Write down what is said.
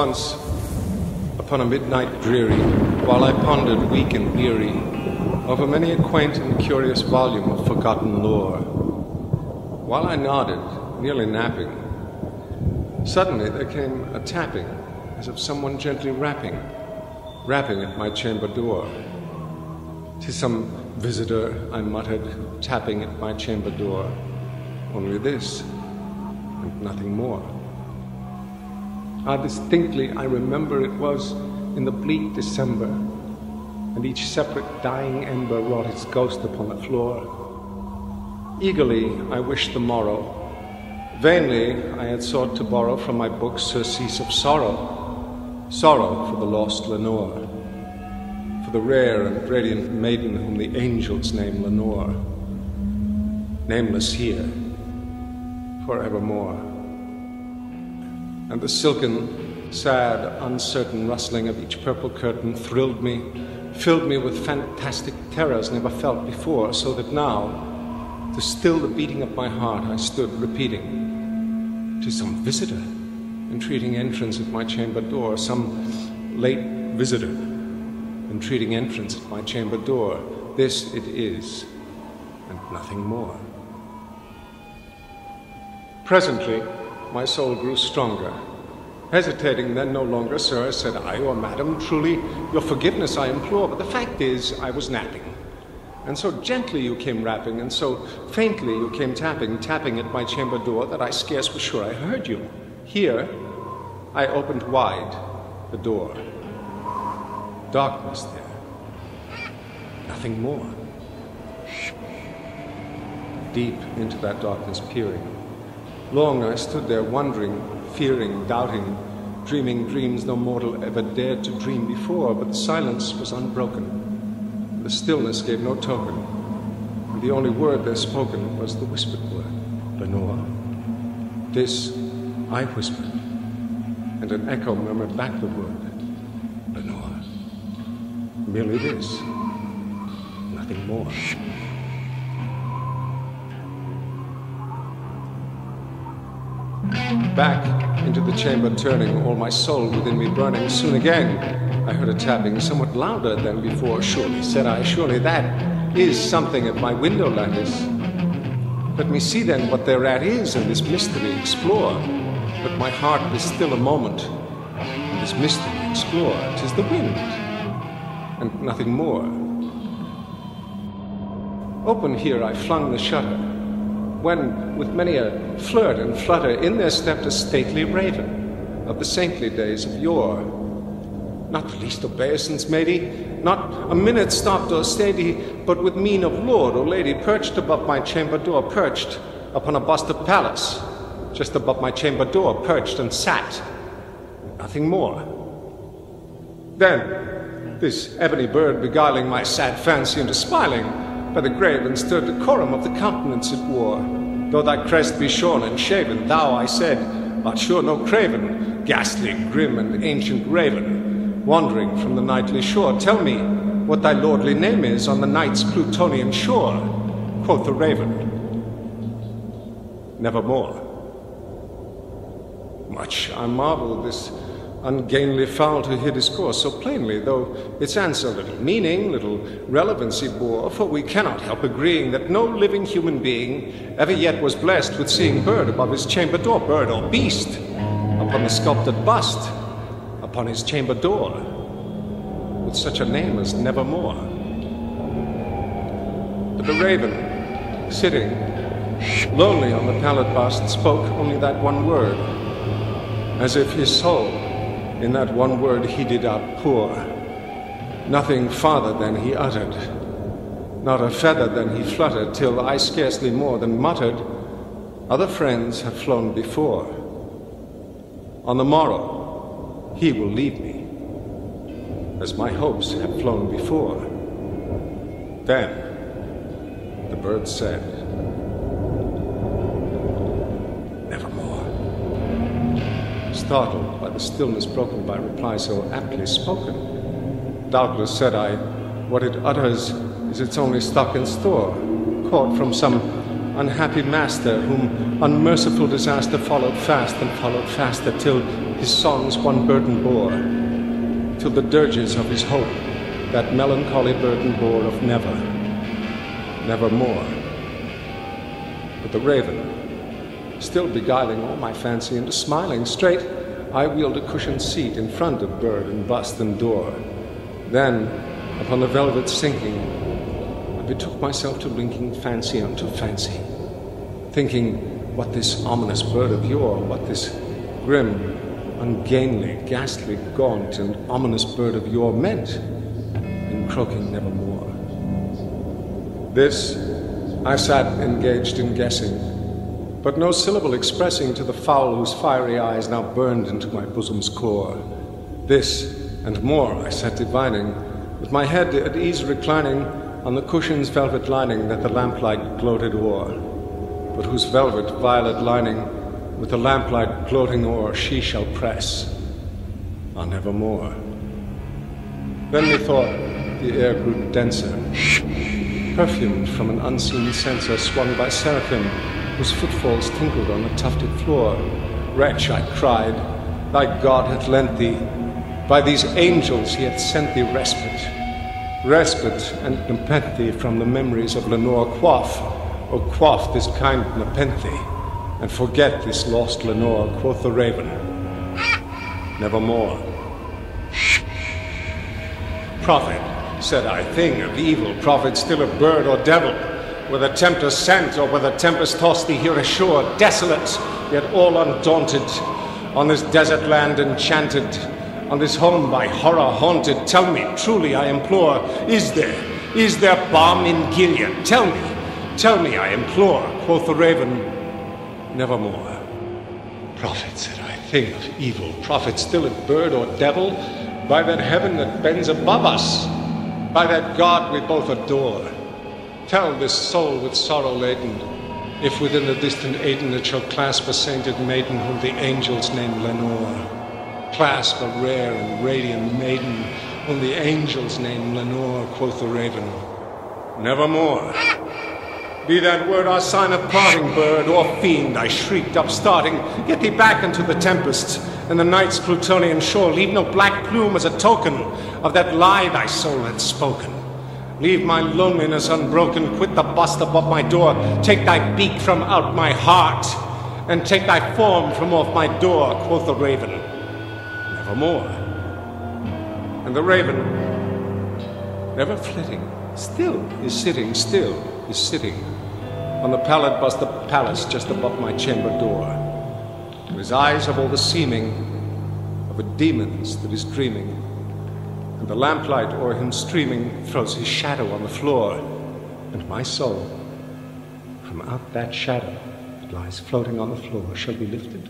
Once, upon a midnight dreary, while I pondered weak and weary over many a quaint and curious volume of forgotten lore, while I nodded, nearly napping, suddenly there came a tapping, as of someone gently rapping at my chamber door. "'Tis some visitor," I muttered, tapping at my chamber door. Only this, and nothing more. Distinctly I remember it was in the bleak December, and each separate dying ember wrought its ghost upon the floor. Eagerly I wished the morrow. Vainly I had sought to borrow from my books surcease of sorrow for the lost Lenore, for the rare and radiant maiden whom the angels name Lenore, nameless here, forevermore. And the silken, sad, uncertain rustling of each purple curtain thrilled me, filled me with fantastic terrors never felt before, so that now, to still the beating of my heart, I stood repeating, "'Tis some visitor entreating entrance at my chamber door, some late visitor entreating entrance at my chamber door. This it is, and nothing more." Presently, my soul grew stronger. Hesitating then no longer, "Sir," said I, "or madam, truly your forgiveness I implore, but the fact is I was napping. And so gently you came rapping, and so faintly you came tapping at my chamber door, that I scarce was sure I heard you. Here, I opened wide the door. Darkness there. Nothing more. Deep into that darkness peering. Long I stood there wondering, fearing, doubting, dreaming dreams no mortal ever dared to dream before, but the silence was unbroken. The stillness gave no token, and the only word there spoken was the whispered word, "Lenore." This I whispered, and an echo murmured back the word, "Lenore." Merely this, nothing more. Back into the chamber turning, all my soul within me burning, soon again I heard a tapping, somewhat louder than before. "Surely," said I, "surely that is something at my window lattice. Let me see then what thereat is, and this mystery explore. Let my heart be still a moment, and this mystery explore. 'Tis the wind, and nothing more." Open here I flung the shutter, when, with many a flirt and flutter, in there stepped a stately raven of the saintly days of yore. Not the least obeisance made he, not a minute stopped or stayed he, but with mien of lord or lady perched above my chamber door, perched upon a bust of Pallas, just above my chamber door, perched and sat, nothing more. Then, this ebony bird beguiling my sad fancy into smiling, by the grave and stirred decorum of the countenance it wore. "Though thy crest be shorn and shaven, thou," I said, "art sure no craven, ghastly, grim, and ancient raven, wandering from the nightly shore. Tell me what thy lordly name is on the night's Plutonian shore." Quoth the raven, "Nevermore." Much I marveled this ungainly fowl to hear discourse so plainly, though its answer little meaning, little relevancy bore, for we cannot help agreeing that no living human being ever yet was blessed with seeing bird above his chamber door, bird or beast, upon the sculptured bust, upon his chamber door, with such a name as Nevermore. But the raven, sitting lonely on the pallid bust, spoke only that one word, as if his soul in that one word he did outpour. Nothing farther than he uttered, not a feather than he fluttered, till I scarcely more than muttered, "Other friends have flown before. On the morrow he will leave me, as my hopes have flown before." Then the bird said, "Nevermore." Startled by the stillness broken by reply so aptly spoken, "Doubtless," said I, "what it utters is its only stock and store, caught from some unhappy master, whom unmerciful disaster followed fast and followed faster, till his songs one burden bore, till the dirges of his hope that melancholy burden bore of never, nevermore. But the raven, still beguiling all my fancy into smiling straight, I wheeled a cushioned seat in front of bird and bust and door. Then, upon the velvet sinking, I betook myself to linking fancy unto fancy, thinking what this ominous bird of yore, what this grim, ungainly, ghastly, gaunt, and ominous bird of yore meant in croaking nevermore. This I sat engaged in guessing, but no syllable expressing to the fowl whose fiery eyes now burned into my bosom's core. This and more I sat divining, with my head at ease reclining on the cushion's velvet lining that the lamplight gloated o'er, but whose velvet violet lining with the lamplight gloating o'er she shall press on nevermore. Then methought the air grew denser, perfumed from an unseen censer swung by seraphim whose footfalls tinkled on the tufted floor. Wretch, I cried, thy God hath lent thee, by these angels he hath sent thee respite, respite and nepenthe from the memories of Lenore. Quaff, O quaff this kind nepenthe, and forget this lost Lenore, quoth the raven, nevermore. Prophet, said I, thing of evil, prophet, still a bird or devil, whether tempter sent or whether tempest tossed thee here ashore, desolate, yet all undaunted, on this desert land enchanted, on this home by horror haunted. Tell me, truly I implore, is there balm in Gilead? Tell me, I implore, quoth the raven, nevermore. Prophet, said I, thing of evil, prophet, still a bird or devil, by that heaven that bends above us, by that God we both adore. Tell this soul with sorrow laden, if within the distant Aden it shall clasp a sainted maiden whom the angels name Lenore. Clasp a rare and radiant maiden whom the angels name Lenore, quoth the raven, nevermore. Be that word our sign of parting, bird or fiend, I shrieked, upstarting. Get thee back into the tempest and the night's Plutonian shore. Leave no black plume as a token of that lie thy soul hath spoken. Leave my loneliness unbroken, quit the bust above my door. Take thy beak from out my heart, and take thy form from off my door, quoth the raven, nevermore. And the raven, never flitting, still is sitting, on the pallid bust of palace just above my chamber door. To his eyes have all the seeming of a demon's that is dreaming, and the lamplight o'er him streaming throws his shadow on the floor, and my soul, from out that shadow that lies floating on the floor, shall be lifted